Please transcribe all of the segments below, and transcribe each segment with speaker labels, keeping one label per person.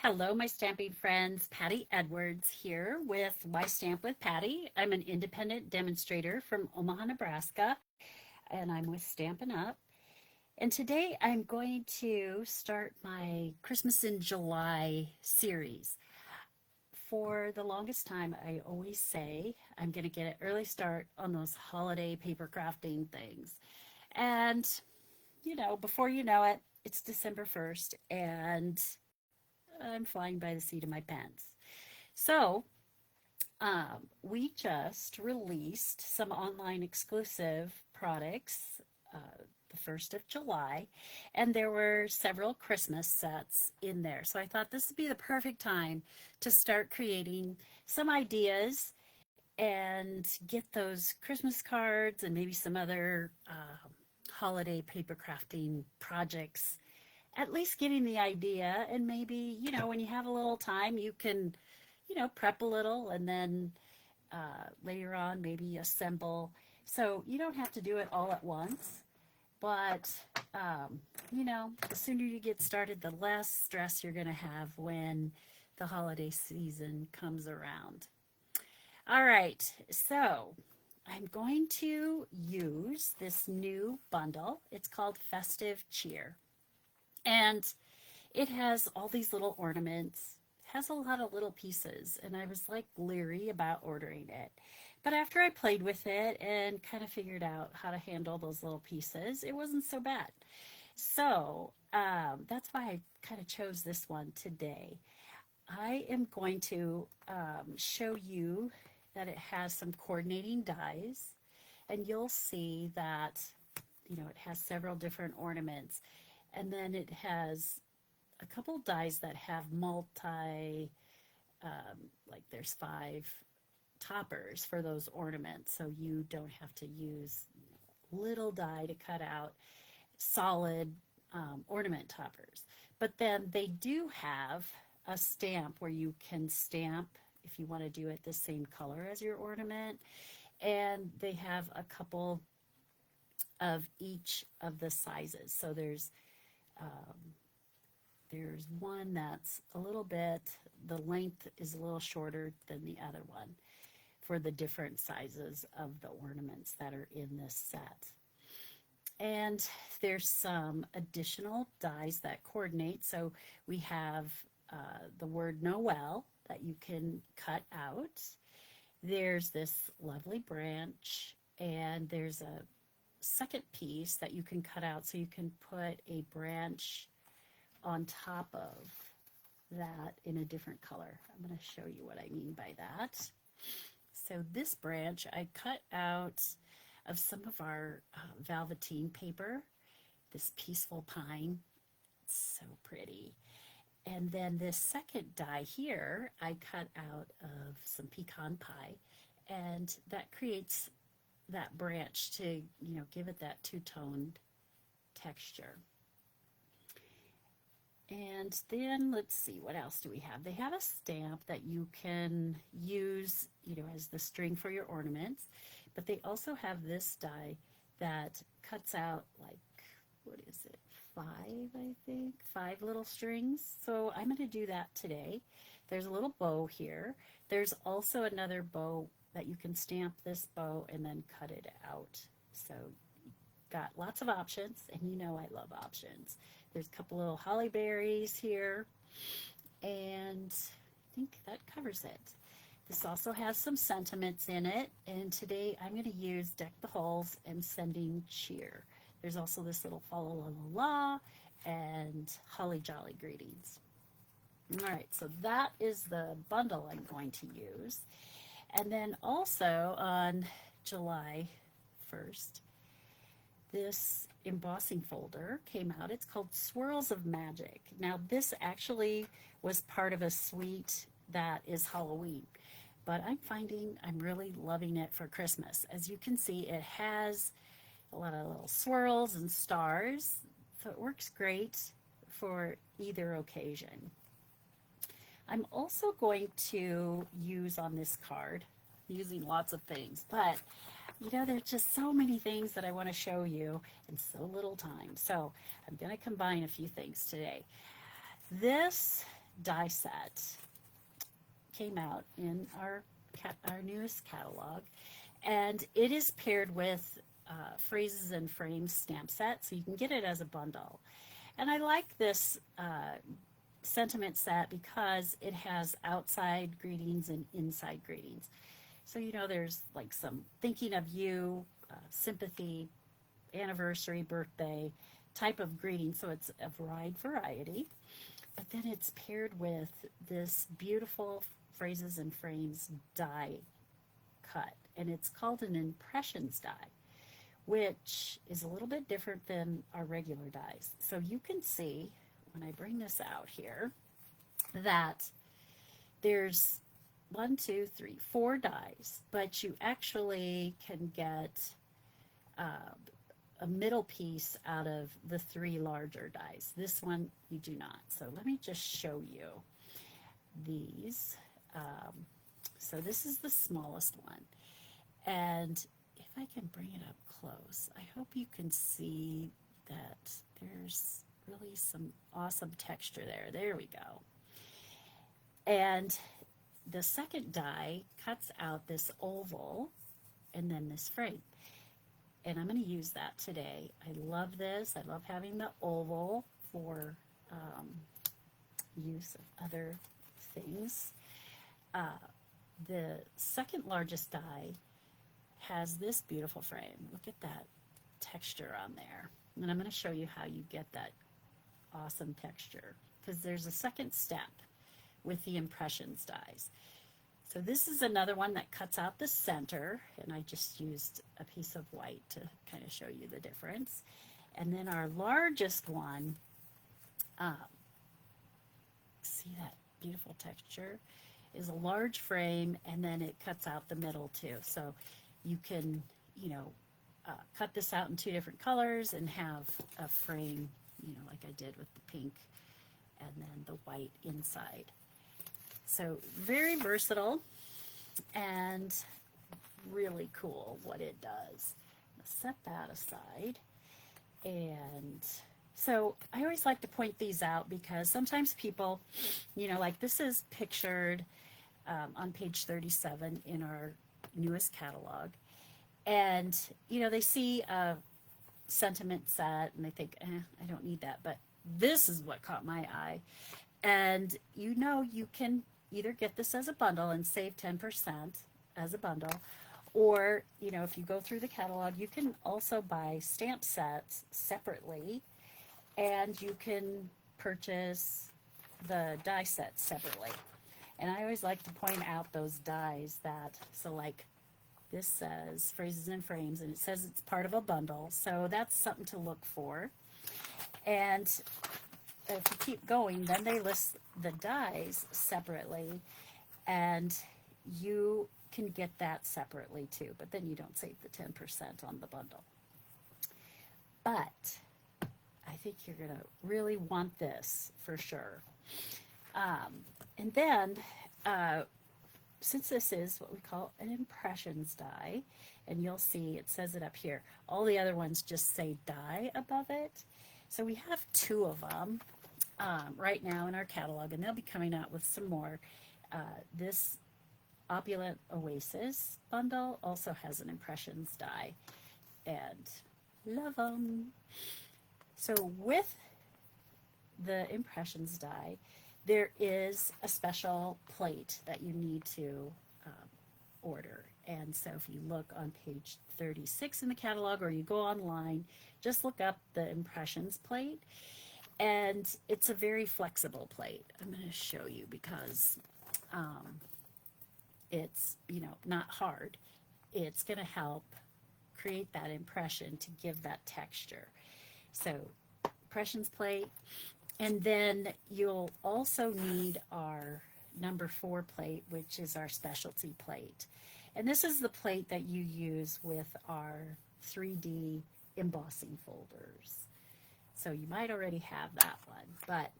Speaker 1: Hello, my stamping friends. Patty Edwards here with Why Stamp with Patty. I'm an independent demonstrator from Omaha, Nebraska, and I'm with Stampin' Up. And today I'm going to start my Christmas in July series. For the longest time, I always say I'm going to get an early start on those holiday paper crafting things. And, before you know it, it's December 1st, and I'm flying by the seat of my pants. So, we just released some online exclusive products the 1st of July, and there were several Christmas sets in there. So I thought this would be the perfect time to start creating some ideas and get those Christmas cards and maybe some other holiday paper crafting projects. At least getting the idea, and maybe, when you have a little time, you can prep a little and then later on maybe assemble. So you don't have to do it all at once, but the sooner you get started, the less stress you're going to have when the holiday season comes around. All right, so I'm going to use this new bundle. It's called Festive Cheer. And it has all these little ornaments, has a lot of little pieces, and I was like leery about ordering it. But after I played with it and kind of figured out how to handle those little pieces, it wasn't so bad. So that's why I kind of chose this one today. I am going to show you that it has some coordinating dies, and you'll see that, it has several different ornaments. And then it has a couple dies that have like there's 5 toppers for those ornaments, so you don't have to use little die to cut out solid ornament toppers. But then they do have a stamp where you can stamp if you want to do it the same color as your ornament, and they have a couple of each of the sizes. So there's one that's a little bit, the length is a little shorter than the other one for the different sizes of the ornaments that are in this set. And there's some additional dies that coordinate. So we have the word Noel that you can cut out. There's this lovely branch, and there's a second piece that you can cut out, so you can put a branch on top of that in a different color. I'm going to show you what I mean by that. So this branch I cut out of some of our velveteen paper, this peaceful pine. It's so pretty. And then this second die here I cut out of some pecan pie, and that creates that branch to, give it that two-toned texture. And then let's see, what else do we have? They have a stamp that you can use, as the string for your ornaments, but they also have this die that cuts out like, what is it, 5, I think, 5 little strings. So I'm going to do that today. There's a little bow here. There's also another bow that you can stamp this bow and then cut it out. So got lots of options, and I love options. There's a couple little holly berries here, and I think that covers it. This also has some sentiments in it, and today I'm going to use Deck the Halls and Sending Cheer. There's also this little fa la la la la and holly jolly greetings. All right, so that is the bundle I'm going to use. And then also on July 1st, this embossing folder came out. It's called Swirls of Magic. Now, this actually was part of a suite that is Halloween, but I'm finding I'm really loving it for Christmas. As you can see, it has a lot of little swirls and stars, so it works great for either occasion. I'm also going to use on this card, using lots of things, but there's just so many things that I want to show you in so little time. So I'm going to combine a few things today. This die set came out in our newest catalog, and it is paired with phrases and frames stamp set, so you can get it as a bundle. And I like this sentiment set because it has outside greetings and inside greetings. So, there's like some thinking of you, sympathy, anniversary, birthday type of greeting. So it's a wide variety. But then it's paired with this beautiful phrases and frames die cut. And it's called an impressions die, which is a little bit different than our regular dies. So you can see when I bring this out here that there's 1, 2, 3, 4 dies, but you actually can get a middle piece out of the 3 larger dies. This one you do not. So let me just show you these. So this is the smallest one. And if I can bring it up close, I hope you can see that there's really some awesome texture there. There we go. And the second die cuts out this oval and then this frame. And I'm going to use that today. I love this. I love having the oval for use of other things. The second largest die has this beautiful frame. Look at that texture on there. And I'm going to show you how you get that awesome texture, because there's a second step with the impressions dies. So this is another one that cuts out the center, and I just used a piece of white to kind of show you the difference. And then our largest one, see that beautiful texture, is a large frame, and then it cuts out the middle too. So you can, cut this out in 2 different colors and have a frame, like I did with the pink and then the white inside. So very versatile and really cool what it does. Let's set that aside. And so I always like to point these out because sometimes people, like this is pictured on page 37 in our newest catalog. And, they see a sentiment set and they think, I don't need that. But this is what caught my eye. And you can either get this as a bundle and save 10% as a bundle, or, if you go through the catalog, you can also buy stamp sets separately, and you can purchase the die sets separately. And I always like to point out those dies so like this says phrases and frames, and it says it's part of a bundle. So that's something to look for. And if you keep going, then they list the dies separately, and you can get that separately too, but then you don't save the 10% on the bundle. But I think you're going to really want this for sure. And then, since this is what we call an impressions die, and you'll see it says it up here, all the other ones just say die above it. So we have 2 of them right now in our catalog, and they'll be coming out with some more. This Opulent Oasis bundle also has an impressions die, and love them. So with the impressions die, there is a special plate that you need to order. And so if you look on page 36 in the catalog, or you go online, just look up the impressions plate. And it's a very flexible plate. I'm going to show you because it's, not hard. It's going to help create that impression to give that texture. So impressions plate. And then you'll also need our number 4 plate, which is our specialty plate. And this is the plate that you use with our 3D embossing folders. So you might already have that one, but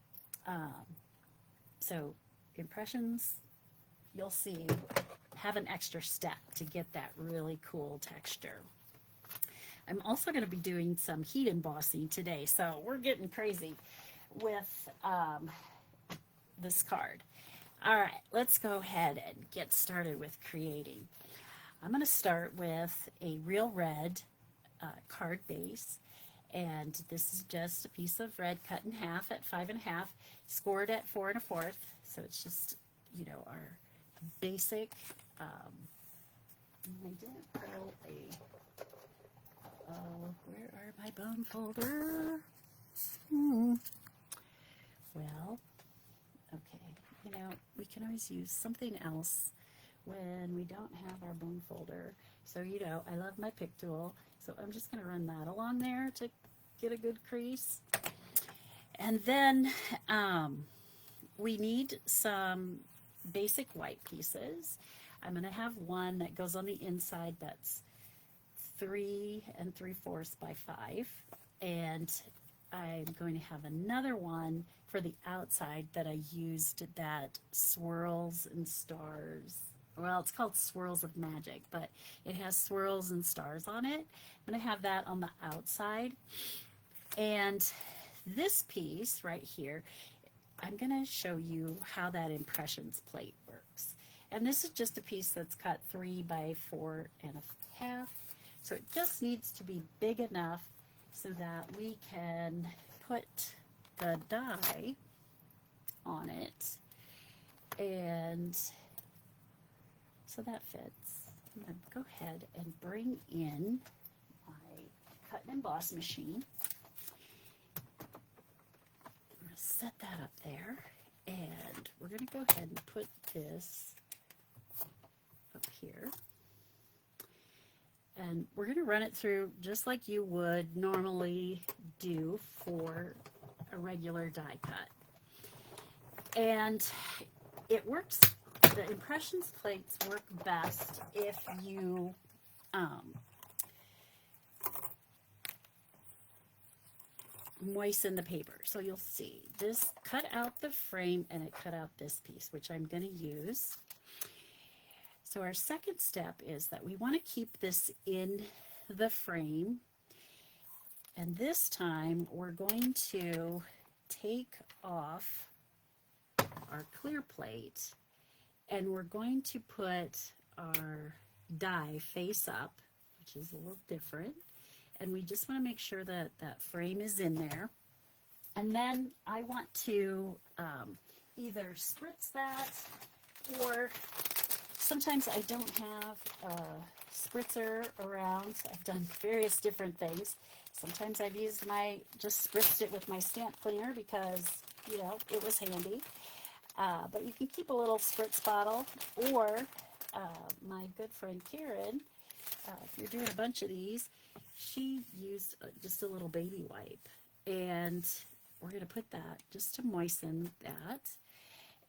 Speaker 1: so impressions, you'll see, have an extra step to get that really cool texture. I'm also going to be doing some heat embossing today, so we're getting crazy with this card. All right, let's go ahead and get started with creating. I'm going to start with a real red card base, and this is just a piece of red cut in half at 5.5, scored at 4 1/4. So it's just, you know, our basic. I didn't pull a. Oh, where are my bone folder? Well, okay. You know, we can always use something else when we don't have our bone folder. So, you know, I love my pick tool. So I'm just going to run that along there to get a good crease. And then we need some basic white pieces. I'm going to have one that goes on the inside that's 3 3/4 by 5. And I'm going to have another one for the outside that I used that swirls and stars. Well, it's called Swirls of Magic, but it has swirls and stars on it. I'm going to have that on the outside. And this piece right here, I'm going to show you how that impressions plate works. And this is just a piece that's cut 3 by 4.5. So it just needs to be big enough so that we can put the die on it. And so that fits. I'm going to go ahead and bring in my cut and emboss machine. I'm going to set that up there, and we're going to go ahead and put this up here. And we're going to run it through just like you would normally do for a regular die cut. And it works. The impressions plates work best if you moisten the paper. So you'll see this cut out the frame and it cut out this piece, which I'm going to use. So our second step is that we want to keep this in the frame. And this time we're going to take off our clear plate, and we're going to put our die face up, which is a little different. And we just want to make sure that that frame is in there. And then I want to either spritz that, or sometimes I don't have a spritzer around. I've done various different things. Sometimes I've used just spritzed it with my stamp cleaner because, you know, it was handy. But you can keep a little spritz bottle, or my good friend Karen, if you're doing a bunch of these, she used just a little baby wipe. And we're going to put that just to moisten that.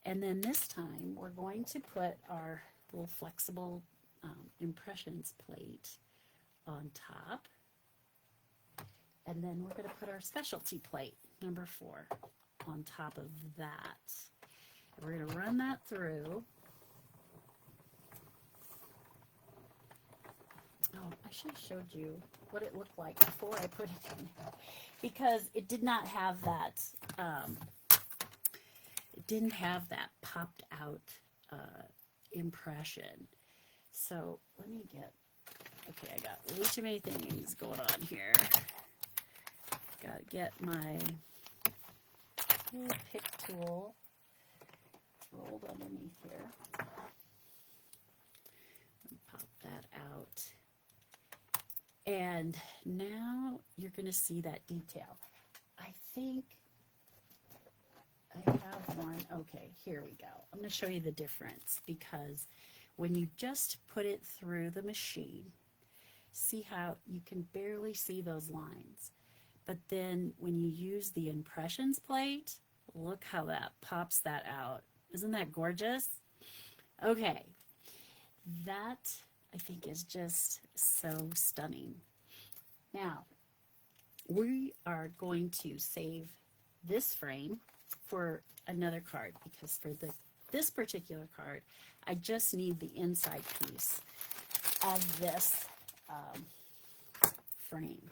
Speaker 1: And then this time we're going to put our little flexible impressions plate on top. And then we're going to put our specialty plate, number 4, on top of that. And we're going to run that through. Oh, I should have showed you what it looked like before I put it in there, because it did not have that, it didn't have that popped out impression. So let me okay, I got way too many things going on here. Got to get my little pick tool rolled underneath here. Pop that out. And now you're going to see that detail. I think I have one. Okay, here we go. I'm going to show you the difference, because when you just put it through the machine, see how you can barely see those lines. But then when you use the impressions plate, look how that pops that out. Isn't that gorgeous? Okay, that I think is just so stunning. Now, we are going to save this frame for another card, because for this particular card, I just need the inside piece of this frame.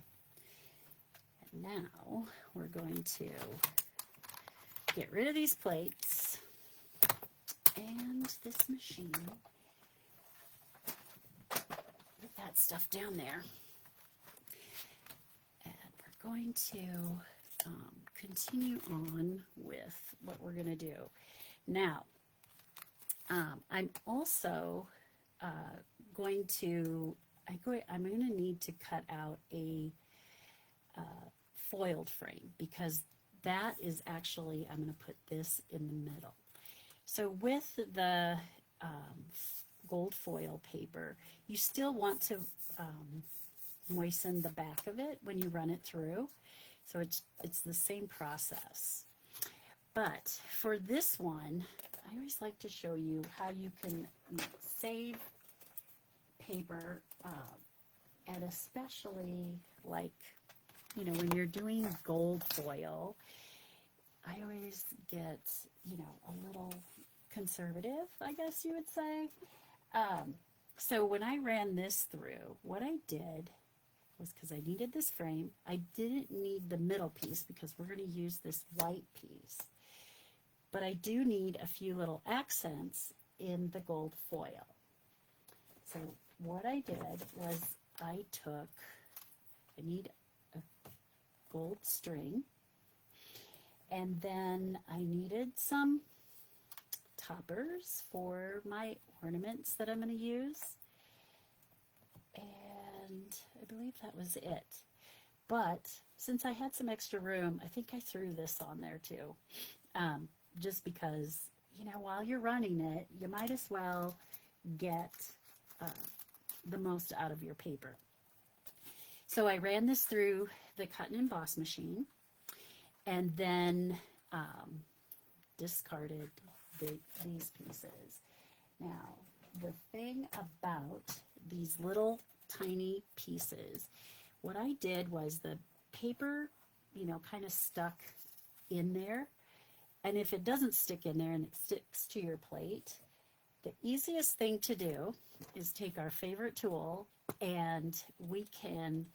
Speaker 1: And now we're going to get rid of these plates. and this machine. Put that stuff down there. And we're going to continue on with what we're going to do. Now, I'm also going to need to cut out a foiled frame, because that is actually, I'm going to put this in the middle. So with the gold foil paper, you still want to moisten the back of it when you run it through. So it's the same process. But for this one, I always like to show you how you can save paper, and especially like, you know, when you're doing gold foil, I always get, you know, a little conservative, I guess you would say. So when I ran this through, what I did was, because I needed this frame, I didn't need the middle piece because we're going to use this white piece. But I do need a few little accents in the gold foil. So what I did was I need a gold string, and then I needed some toppers for my ornaments that I'm going to use, and I believe that was it. But since I had some extra room, I think I threw this on there too, just because, you know, while you're running it, you might as well get the most out of your paper. So I ran this through the cut and emboss machine, and then discarded these pieces. Now, the thing about these little tiny pieces, what I did was the paper, you know, kind of stuck in there. And if it doesn't stick in there and it sticks to your plate, the easiest thing to do is take our favorite tool, and we can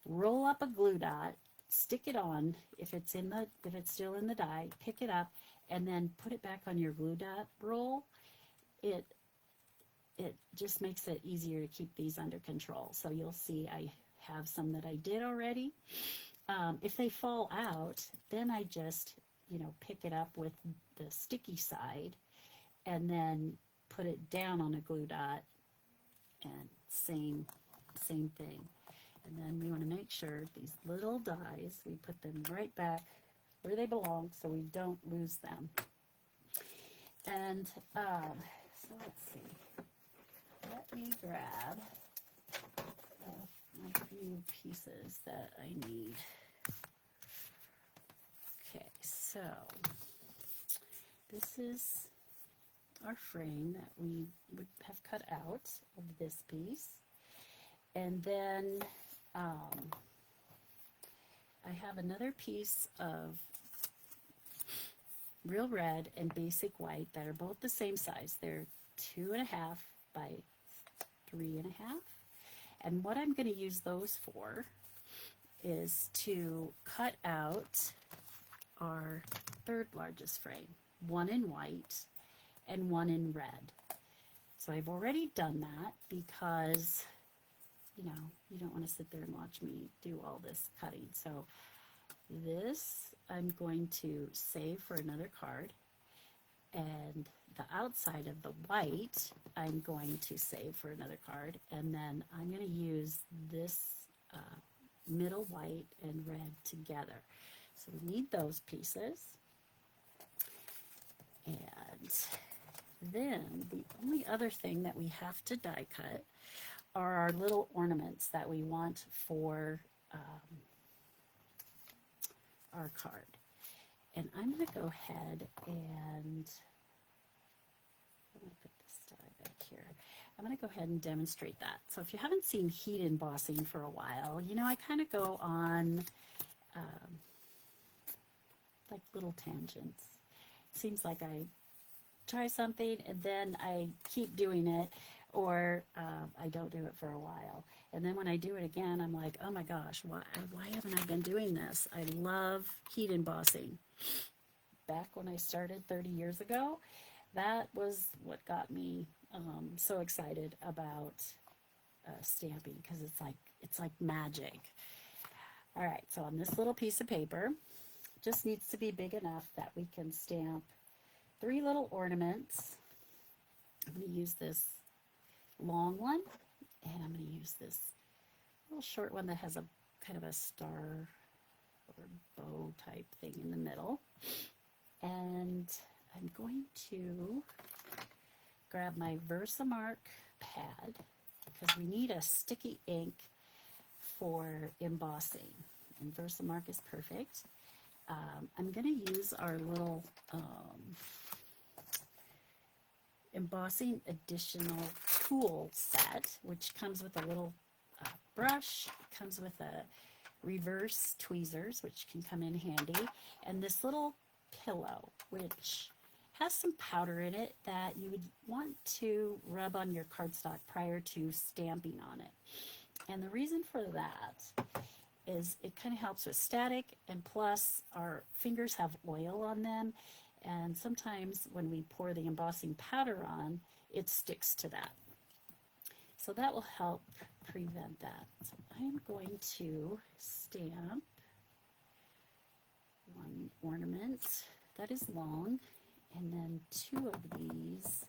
Speaker 1: roll up a glue dot, stick it on if it's still in the die, pick it up, and then put it back on your glue dot roll. It just makes it easier to keep these under control. So you'll see I have some that I did already. If they fall out, then I just, you know, pick it up with the sticky side and then put it down on a glue dot, and same thing. And then we want to make sure these little dies, we put them right back where they belong so we don't lose them. And so let's see. Let me grab my few pieces that I need. Okay, so this is our frame that we would have cut out of this piece. And then I have another piece of real red and basic white that are both the same size. They're 2.5 by 3.5. And what I'm going to use those for is to cut out our third largest frame, one in white and one in red. So I've already done that because, you know, you don't want to sit there and watch me do all this cutting. So this I'm going to save for another card, and the outside of the white I'm going to save for another card, and then I'm going to use this middle white and red together. So we need those pieces. And then the only other thing that we have to die cut are our little ornaments that we want for our card. And I'm going to go ahead and I'm going to put this die back here. I'm going to go ahead and demonstrate that. So if you haven't seen heat embossing for a while, you know, I kind of go on like little tangents. Seems like I try something and then I keep doing it, or I don't do it for a while. And then when I do it again, I'm like, oh my gosh, why haven't I been doing this? I love heat embossing. Back when I started 30 years ago, that was what got me so excited about stamping, because it's like magic. All right, so on this little piece of paper, just needs to be big enough that we can stamp 3 little ornaments. I'm going to use this long one, and I'm going to use this little short one that has a kind of a star or bow type thing in the middle. And I'm going to grab my Versamark pad, because we need a sticky ink for embossing, and Versamark is perfect. I'm going to use our little embossing additional tool set, which comes with a little brush, comes with a reverse tweezers, which can come in handy, and this little pillow, which has some powder in it that you would want to rub on your cardstock prior to stamping on it. And the reason for that is it kind of helps with static, and plus our fingers have oil on them, and sometimes when we pour the embossing powder on, it sticks to that. So that will help prevent that. So I'm going to stamp one ornament that is long, and then 2 of these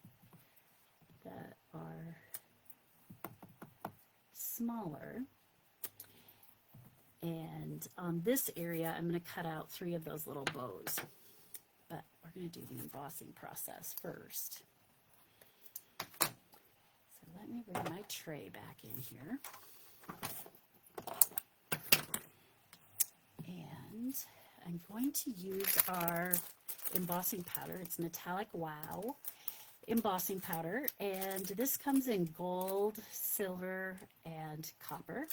Speaker 1: that are smaller. And on this area, I'm going to cut out 3 of those little bows. But we're going to do the embossing process first. So let me bring my tray back in here. And I'm going to use our embossing powder. It's Metallic Wow embossing powder, and this comes in gold, silver, and copper.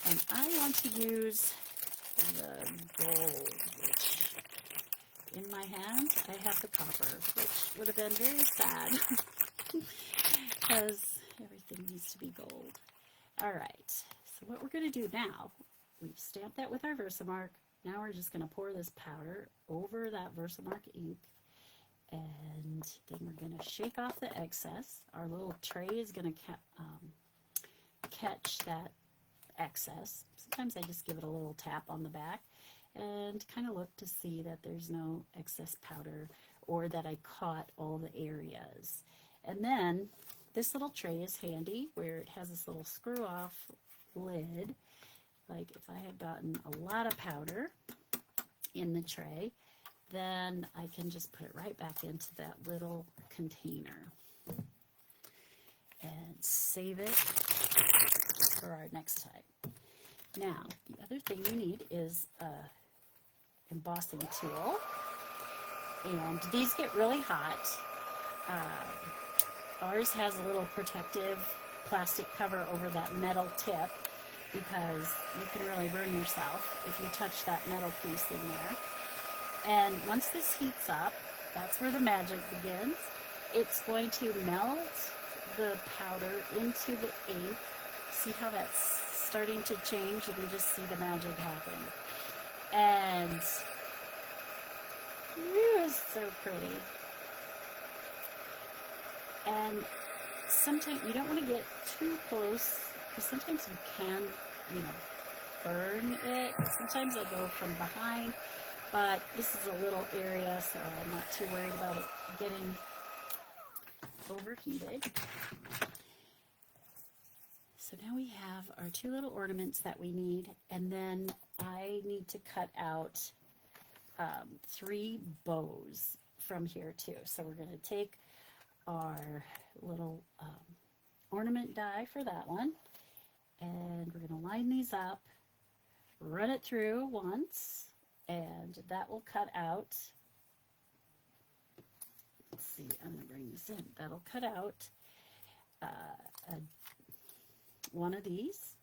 Speaker 1: And I want to use the gold, which in my hand I have the copper, which would have been very sad because everything needs to be gold. All right, so what we're going to do now, we've stamped that with our Versamark. Now we're just going to pour this powder over that Versamark ink, and then we're going to shake off the excess. Our little tray is going to catch that excess. Sometimes I just give it a little tap on the back and kind of look to see that there's no excess powder or that I caught all the areas. And then this little tray is handy where it has this little screw off lid. Like if I had gotten a lot of powder in the tray, then I can just put it right back into that little container and save it for our next time. Now, the other thing you need is a embossing tool, and these get really hot. Ours has a little protective plastic cover over that metal tip, because you can really burn yourself if you touch that metal piece in there. And once this heats up, that's where the magic begins. It's going to melt the powder into the ink. See how that's starting to change? You can just see the magic happen. And it's so pretty. And sometimes you don't want to get too close, because sometimes you can, burn it. Sometimes I go from behind, but this is a little area, so I'm not too worried about it getting overheated. So now we have our 2 little ornaments that we need, and then I need to cut out 3 bows from here too. So we're going to take our little ornament die for that one, and we're going to line these up, run it through once, and that will cut out, let's see, I'm going to bring this in, that'll cut out one of these,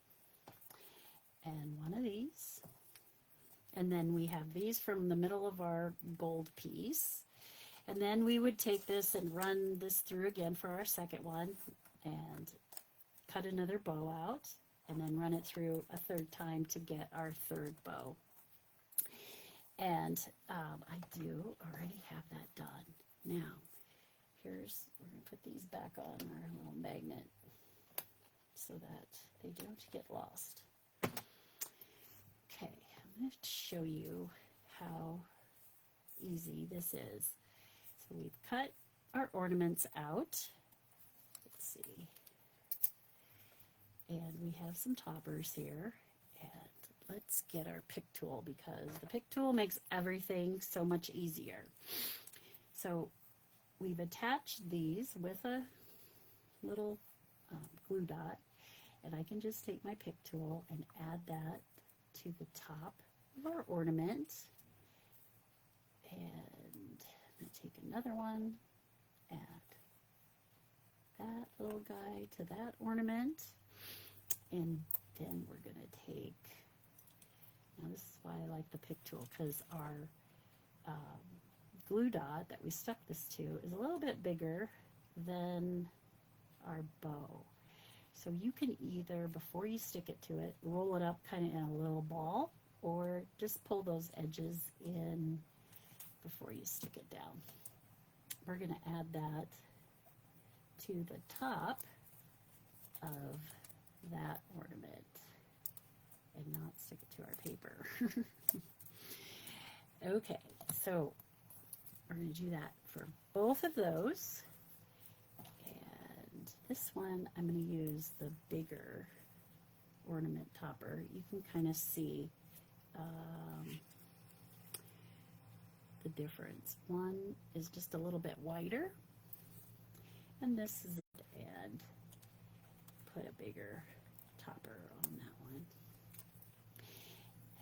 Speaker 1: and one of these, and then we have these from the middle of our gold piece, and then we would take this and run this through again for our second one, and cut another bow out, and then run it through a 3rd time to get our 3rd bow. And I do already have that done. Now, scissors. We're going to put these back on our little magnet so that they don't get lost. Okay, I'm going to show you how easy this is. So we've cut our ornaments out. Let's see. And we have some toppers here. And let's get our pick tool, because the pick tool makes everything so much easier. So we've attached these with a little glue dot, and I can just take my pick tool and add that to the top of our ornament. And I'm going to take another one, add that little guy to that ornament, and then we're going to take, now this is why I like the pick tool, because our glue dot that we stuck this to is a little bit bigger than our bow. So you can either, before you stick it to it, roll it up kind of in a little ball, or just pull those edges in before you stick it down. We're going to add that to the top of that ornament and not stick it to our paper. Okay, so we're going to do that for both of those. And this one, I'm going to use the bigger ornament topper. You can kind of see the difference. One is just a little bit wider, and this is it, and put a bigger topper on that one.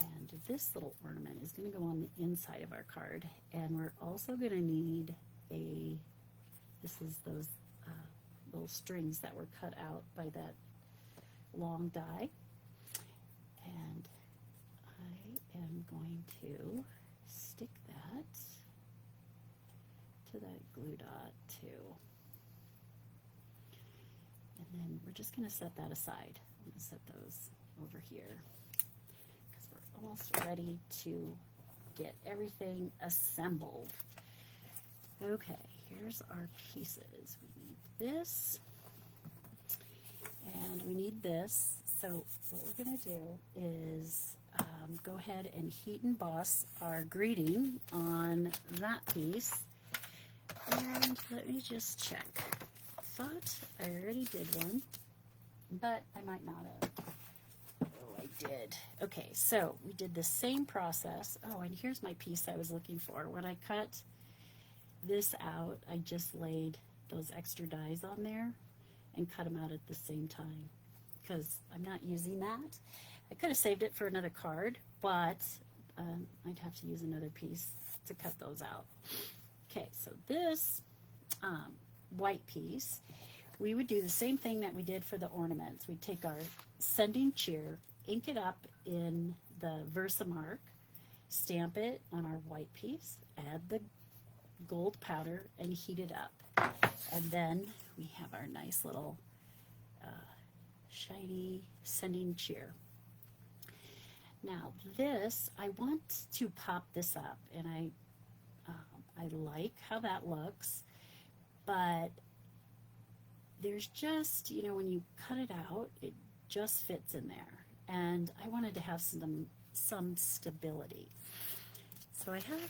Speaker 1: And this little ornament is going to go on the inside of our card, and we're also going to need a, this is those little strings that were cut out by that long die, and I am going to stick that to that glue dot too. And then we're just going to set that aside. I'm going to set those over here because we're almost ready to get everything assembled. Okay, here's our pieces. We need this and we need this. So what we're going to do is go ahead and heat emboss our greeting on that piece. And let me just check. Thought I already did one, but I might not have. Oh, I did. Okay, so we did the same process. Oh, and here's my piece I was looking for. When I cut this out, I just laid those extra dies on there and cut them out at the same time because I'm not using that. I could have saved it for another card, but I'd have to use another piece to cut those out. Okay, so this white piece, we would do the same thing that we did for the ornaments. We'd take our sending cheer, ink it up in the Versamark, stamp it on our white piece, add the gold powder, and heat it up. And then we have our nice little shiny sending cheer. Now this, I want to pop this up, and I like how that looks, but there's just, you know, when you cut it out, it just fits in there, and I wanted to have some stability. So I have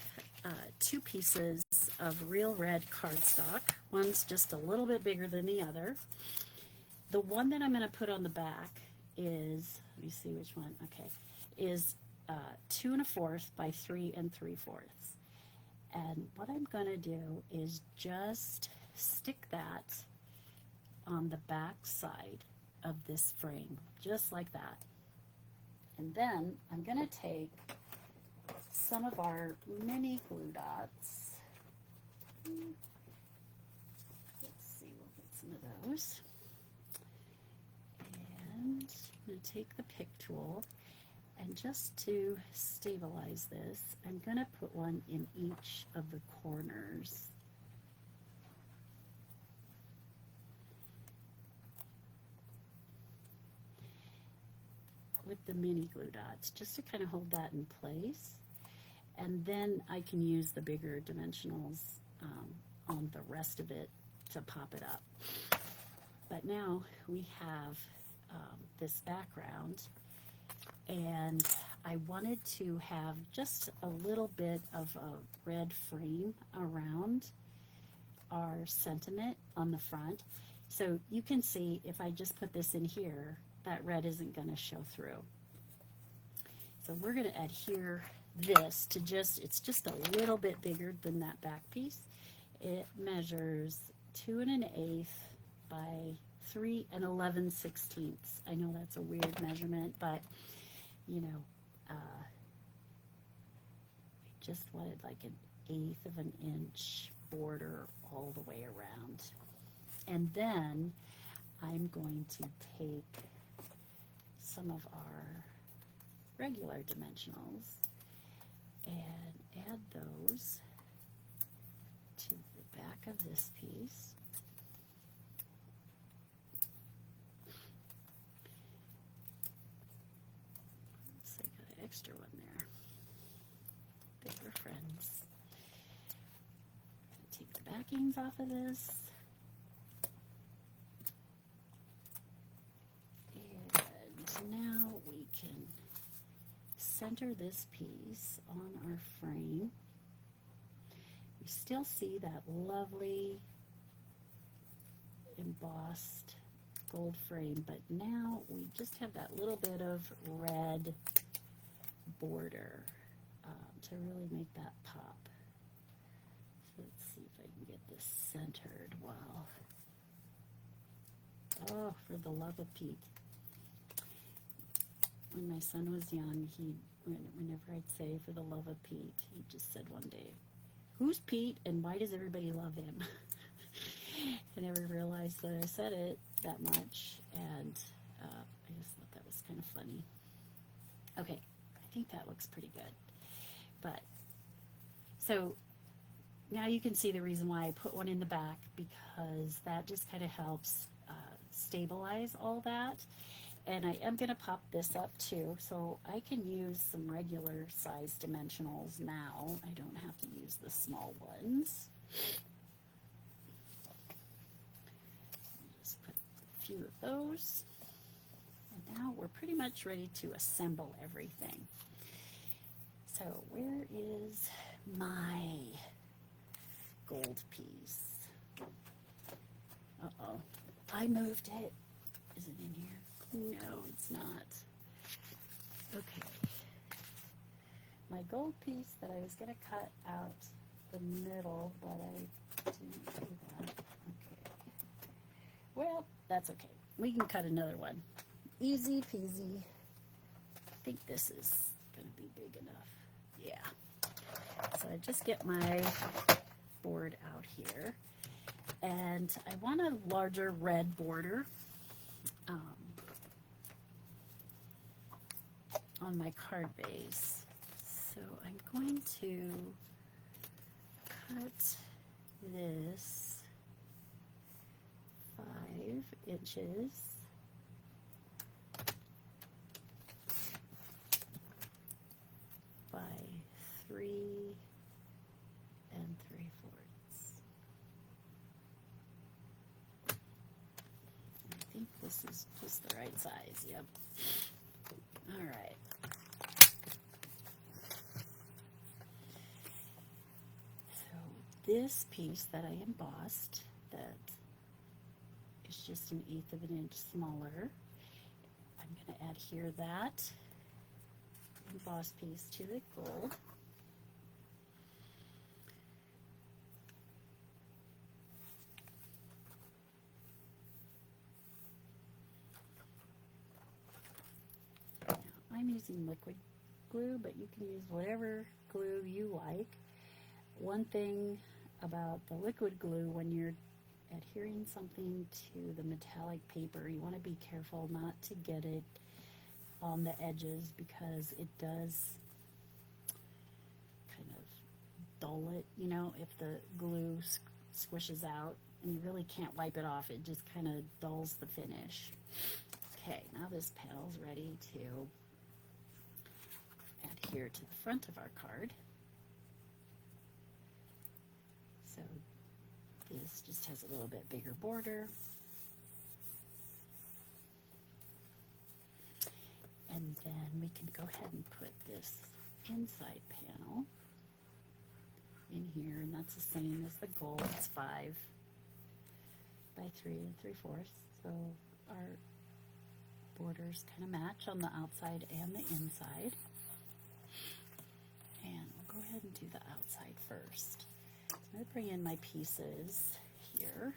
Speaker 1: two pieces of real red cardstock. One's just a little bit bigger than the other. The one that I'm going to put on the back is, let me see which one, okay, is 2 1/4 by 3 3/4. And what I'm going to do is just stick that on the back side of this frame, just like that. And then I'm going to take some of our mini glue dots. Let's see, we'll get some of those. And I'm going to take the pick tool, and just to stabilize this, I'm going to put one in each of the corners. With the mini glue dots, just to kind of hold that in place. And then I can use the bigger dimensionals on the rest of it to pop it up. But now we have this background, and I wanted to have just a little bit of a red frame around our sentiment on the front. So you can see if I just put this in here, that red isn't going to show through. So we're going to adhere this to it's just a little bit bigger than that back piece. It measures 2 1/8 by 3 11/16. I know that's a weird measurement, but you know, I just wanted like 1/8 of an inch border all the way around. And then I'm going to take some of our regular dimensionals and add those to the back of this piece. So I got an extra one there. Bigger friends. Take the backings off of this. And now we can center this piece on our frame. You still see that lovely embossed gold frame, but now we just have that little bit of red border to really make that pop. So let's see if I can get this centered well. Oh, for the love of Pete. When my son was young, whenever I'd say for the love of Pete, he just said one day, "Who's Pete and why does everybody love him?" I never realized that I said it that much, and I just thought that was kind of funny. Okay, I think that looks pretty good. But, so now you can see the reason why I put one in the back, because that just kind of helps stabilize all that. And I am going to pop this up too, so I can use some regular size dimensionals now. I don't have to use the small ones. Just put a few of those. And now we're pretty much ready to assemble everything. So where is my gold piece? Uh-oh, I moved it. Is it in here? No, it's not. Okay. My gold piece that I was going to cut out the middle, but I didn't do that. Okay. Well, that's okay. We can cut another one. Easy peasy. I think this is going to be big enough. Yeah. So I just get my board out here. And I want a larger red border. On my card base. So I'm going to cut this 5 inches by 3 3/4. I think this is just the right size. Yep. All right. This piece that I embossed, that is just 1/8 of an inch smaller, I'm going to adhere that embossed piece to the gold. Now, I'm using liquid glue, but you can use whatever glue you like. One thing about the liquid glue, when you're adhering something to the metallic paper, you want to be careful not to get it on the edges, because it does kind of dull it, you know, if the glue squishes out and you really can't wipe it off, it just kind of dulls the finish. Okay, now this panel's ready to adhere to the front of our card. So This just has a little bit bigger border. And then we can go ahead and put this inside panel in here, and that's the same as the gold. It's 5 by 3 3/4. So our borders kind of match on the outside and the inside. And we'll go ahead and do the outside first. So I'm going to bring in my pieces here.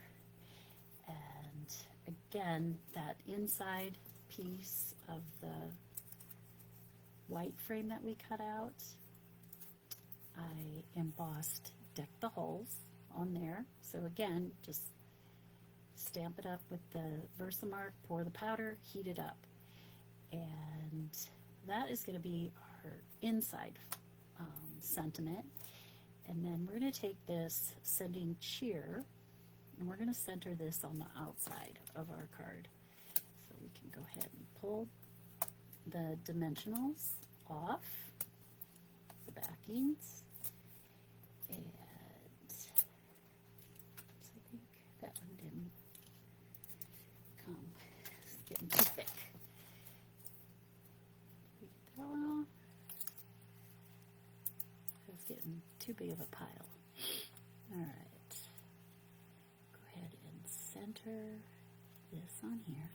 Speaker 1: And again, that inside piece of the white frame that we cut out, I embossed, decked the holes on there. So again, just stamp it up with the Versamark, pour the powder, heat it up. And that is going to be our inside sentiment. And then we're going to take this sending cheer, and we're going to center this on the outside of our card. So we can go ahead and pull the dimensionals off the backings, and so I think that one didn't come. It's getting too thick. We get that one off. It's getting too big of a pile. All right, go ahead and center this on here.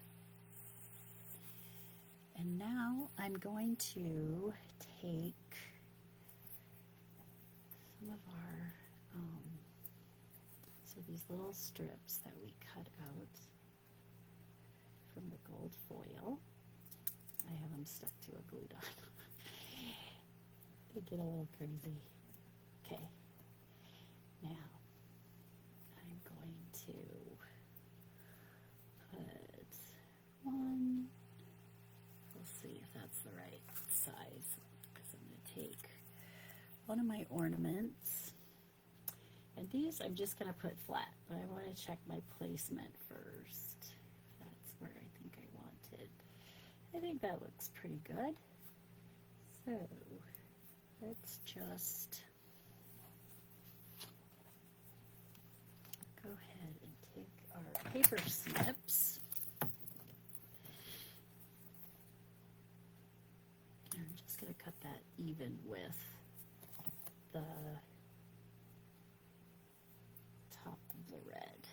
Speaker 1: And now I'm going to take some of our, so these little strips that we cut out from the gold foil. I have them stuck to a glue dot. They get a little crazy. Okay. Now, I'm going to put one. We'll see if that's the right size, because I'm going to take one of my ornaments, and these I'm just going to put flat, but I want to check my placement first. That's where I think I wanted. I think that looks pretty good. So let's just go ahead and take our paper snips. And I'm just going to cut that even with the top of the red.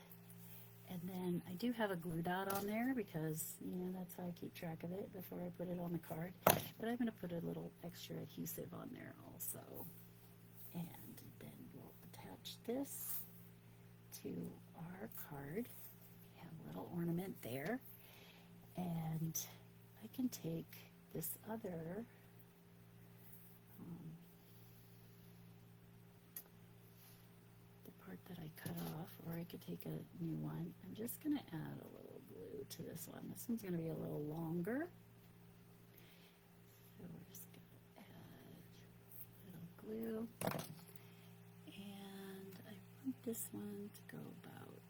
Speaker 1: And then I do have a glue dot on there because, you know, that's how I keep track of it before I put it on the card. But I'm going to put a little extra adhesive on there also. And then we'll attach this to our card. We have a little ornament there. And I can take this other part that I cut off, or I could take a new one. I'm just going to add a little glue to this one. This one's going to be a little longer. So we're just going to add a little glue. And I want this one to go about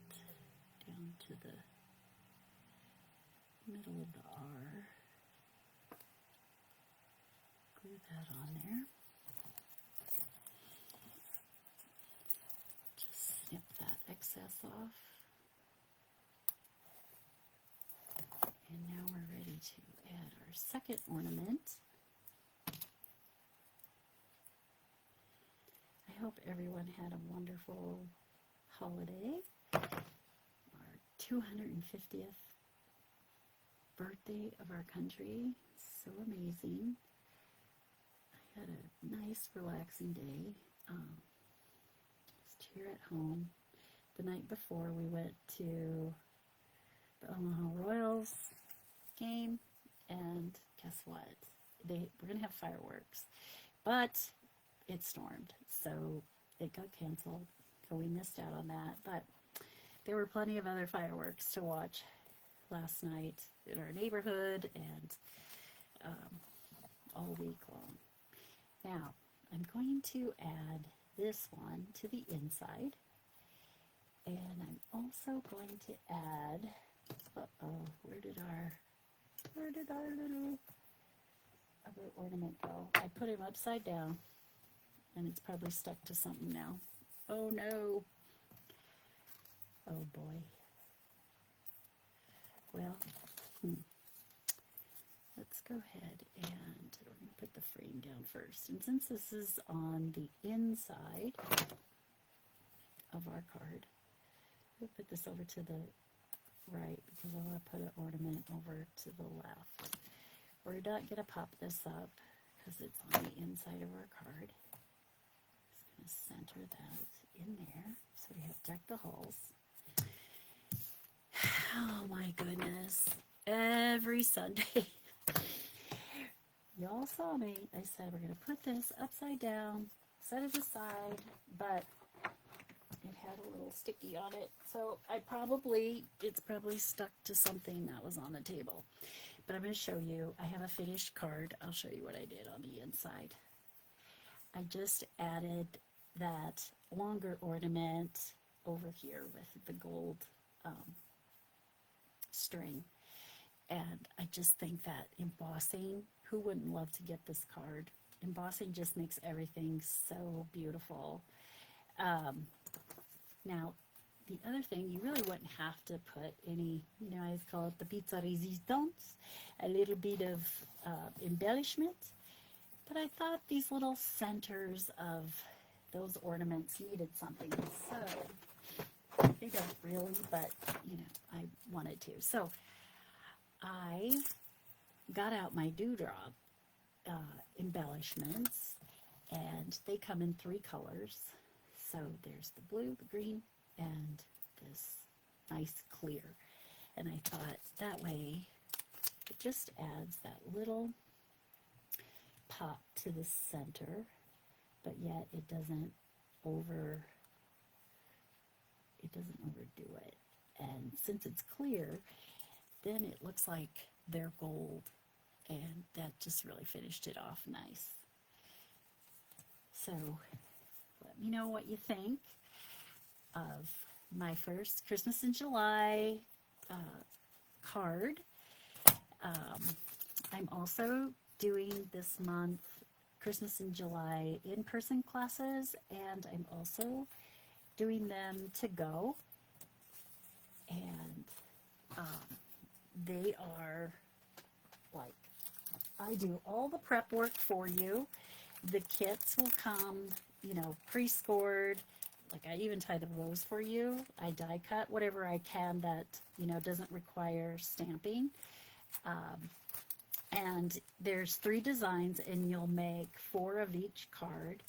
Speaker 1: down to the middle of the R. Glue that on there. Snip that excess off. And now we're ready to add our second ornament. I hope everyone had a wonderful holiday. Our 250th birthday of our country. So amazing. I had a nice, relaxing day. Here at home. The night before, we went to the Omaha Royals game, and guess what? We're going to have fireworks, but it stormed, so it got canceled, so we missed out on that. But there were plenty of other fireworks to watch last night in our neighborhood and all week long. Now, I'm going to add this one to the inside, and I'm also going to add, where did our little other ornament go? I put him upside down, and it's probably stuck to something now. Oh no. Oh boy. Well, let's go ahead and we're going to put the frame down first. And since this is on the inside of our card, we'll put this over to the right because I want to put an ornament over to the left. We're not going to pop this up because it's on the inside of our card. Just going to center that in there. So we have Deck the Halls. Oh my goodness. Every Sunday. Y'all saw me. I said we're going to put this upside down, set it aside, but it had a little sticky on it. So it's probably stuck to something that was on the table. But I'm going to show you. I have a finished card. I'll show you what I did on the inside. I just added that longer ornament over here with the gold string. And I just think that embossing, who wouldn't love to get this card? Embossing just makes everything so beautiful. Now, the other thing, you really wouldn't have to put any, I always call it the pizza resistance, a little bit of embellishment. But I thought these little centers of those ornaments needed something. So, they don't really, but, I wanted to. So, I got out my dewdrop embellishments, and they come in 3 colors. So there's the blue, the green, and this nice clear. And I thought that way it just adds that little pop to the center, but yet it doesn't overdo it. And since it's clear, then it looks like they're gold, and that just really finished it off nice. So let me know what you think of my first Christmas in July card. I'm also doing this month Christmas in July in-person classes, and I'm also doing them to go. And they are like, I do all the prep work for you. The kits will come, pre-scored. Like, I even tie the bows for you. I die cut whatever I can that, doesn't require stamping. And there's 3 designs, and you'll make 4 of each card.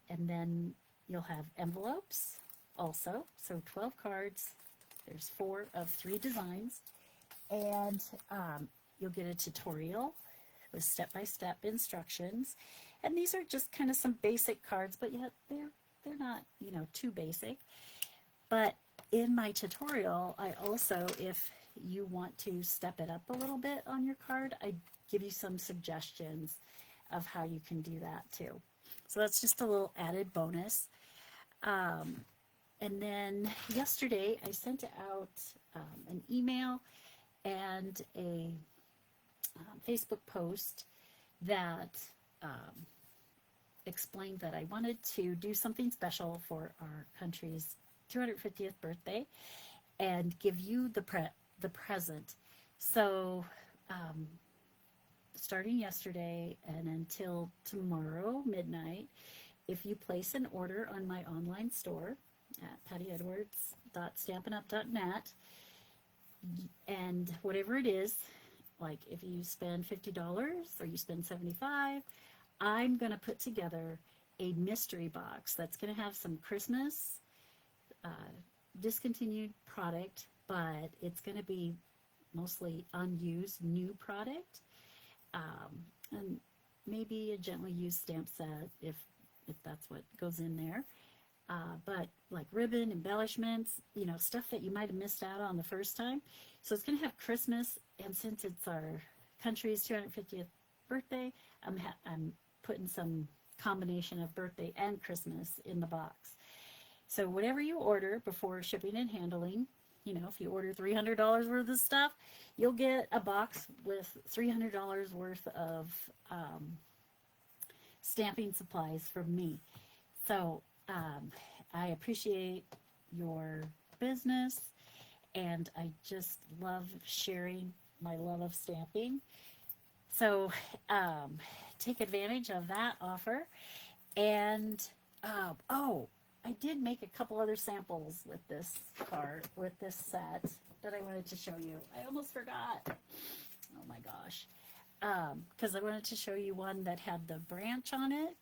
Speaker 1: And then you'll have envelopes also. So 12 cards. There's 4 of 3 designs. And you'll get a tutorial with step-by-step instructions. And these are just kind of some basic cards, but yet they're not, too basic. But in my tutorial, I also, if you want to step it up a little bit on your card, I give you some suggestions of how you can do that too. So that's just a little added bonus. And then yesterday I sent out an email and a Facebook post that explained that I wanted to do something special for our country's 250th birthday and give you the present. So starting yesterday and until tomorrow midnight, if you place an order on my online store at pattyedwards.stampinup.net, and whatever it is, like if you spend $50 or you spend $75, I'm going to put together a mystery box that's going to have some Christmas discontinued product, but it's going to be mostly unused new product, and maybe a gently used stamp set if that's what goes in there. But like ribbon, embellishments, stuff that you might have missed out on the first time. So it's going to have Christmas, and since it's our country's 250th birthday, I'm putting some combination of birthday and Christmas in the box. So whatever you order before shipping and handling, if you order $300 worth of stuff, you'll get a box with $300 worth of stamping supplies from me. So I appreciate your business, and I just love sharing my love of stamping. So take advantage of that offer. And oh, I did make a couple other samples with this card, with this set that I wanted to show you. I almost forgot. Oh my gosh. Because I wanted to show you one that had the branch on it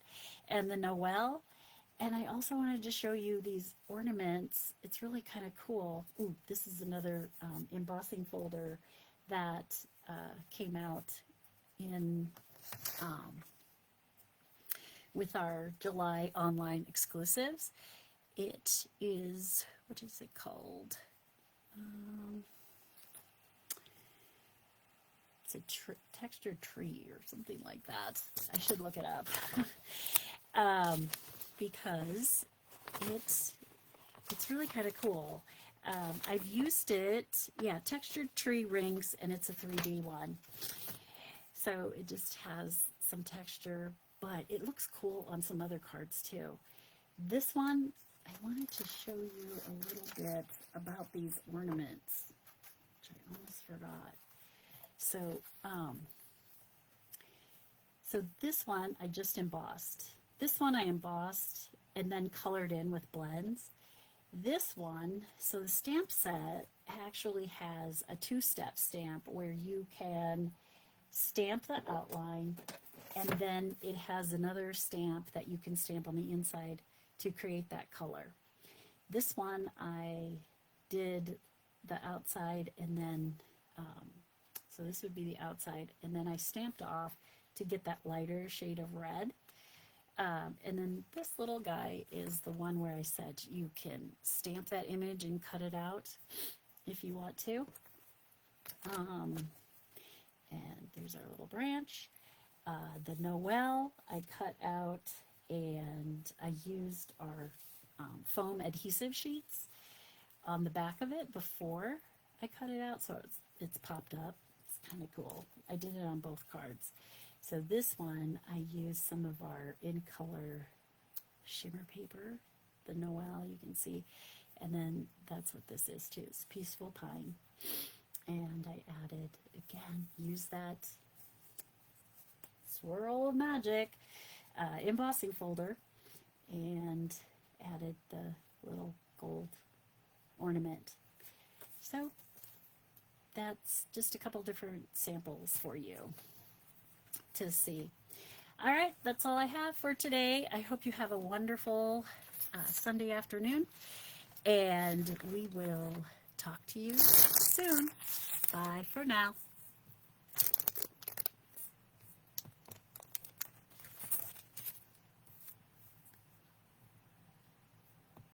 Speaker 1: and the Noel. And I also wanted to show you these ornaments. It's really kind of cool. Ooh, this is another embossing folder that came out in with our July online exclusives. It is, what is it called? It's a textured tree or something like that. I should look it up. Because it's really kind of cool. I've used it, yeah, textured tree rings, and it's a 3D one. So it just has some texture, but it looks cool on some other cards too. This one, I wanted to show you a little bit about these ornaments, which I almost forgot. So, so this one I just embossed. This one I embossed and then colored in with blends. This one, so the stamp set actually has a two-step stamp where you can stamp the outline, and then it has another stamp that you can stamp on the inside to create that color. This one I did the outside, and then so this would be the outside, and then I stamped off to get that lighter shade of red. And then this little guy is the one where I said you can stamp that image and cut it out if you want to. And there's our little branch. The Noel I cut out, and I used our foam adhesive sheets on the back of it before I cut it out, so it's popped up. It's kind of cool. I did it on both cards. So this one, I used some of our in color shimmer paper, the Noel, you can see. And then that's what this is too. It's Peaceful Pine. And I added, again, use that swirl of magic embossing folder, and added the little gold ornament. So that's just a couple different samples for you to see. All right, that's all I have for today. I hope you have a wonderful Sunday afternoon, and we will talk to you soon. Bye for now.